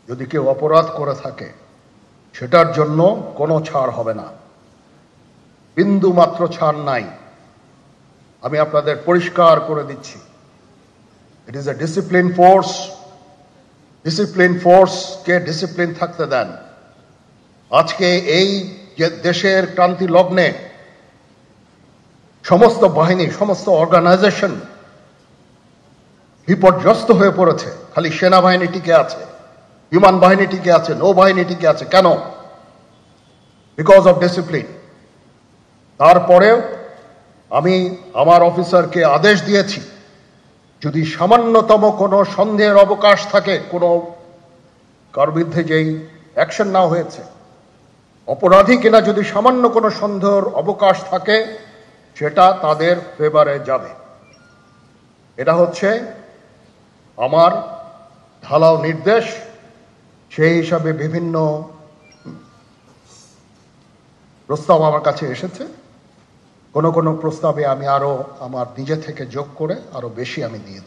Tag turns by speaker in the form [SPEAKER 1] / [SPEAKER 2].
[SPEAKER 1] যদি কেউ অপরাধ করে থাকে সেটার জন্য কোনো ছাড় হবে না, বিন্দু মাত্র ছাড় নাই। আমি আপনাদের পরিষ্কার করে দিচ্ছি, it is a discipline force. Discipline ফোর্সকে ডিসিপ্লিন থাকতে দেন। আজকে এই যে দেশের ক্রান্তি লগ্নে সমস্ত বাহিনী, সমস্ত অর্গানাইজেশন বিপর্যস্ত হয়ে পড়েছে। খালি সেনাবাহিনী টিকে আছে, বিমান বাহিনী টিকে আছে, নৌবাহিনী টিকে আছে। কেন? Because of discipline. তারপরেও আমি আমার অফিসারকে আদেশ দিয়েছি, যদি সামান্যতম কোনো সন্দেহের অবকাশ থাকে, কোনো কার বিরুদ্ধে যেই অ্যাকশন নেওয়া হয়েছে অপরাধী কিনা, যদি সামান্য কোনো সন্দেহের অবকাশ থাকে সেটা তাদের ফেভারে যাবে। এটা হচ্ছে আমার ঢালাও নির্দেশ। সেই হিসাবে বিভিন্ন প্রস্তাব আমার কাছে এসেছে। কোনো কোনো প্রস্তাবে আমি আরো আমার নিজে থেকে যোগ করে আরো বেশি আমি দিয়েছি।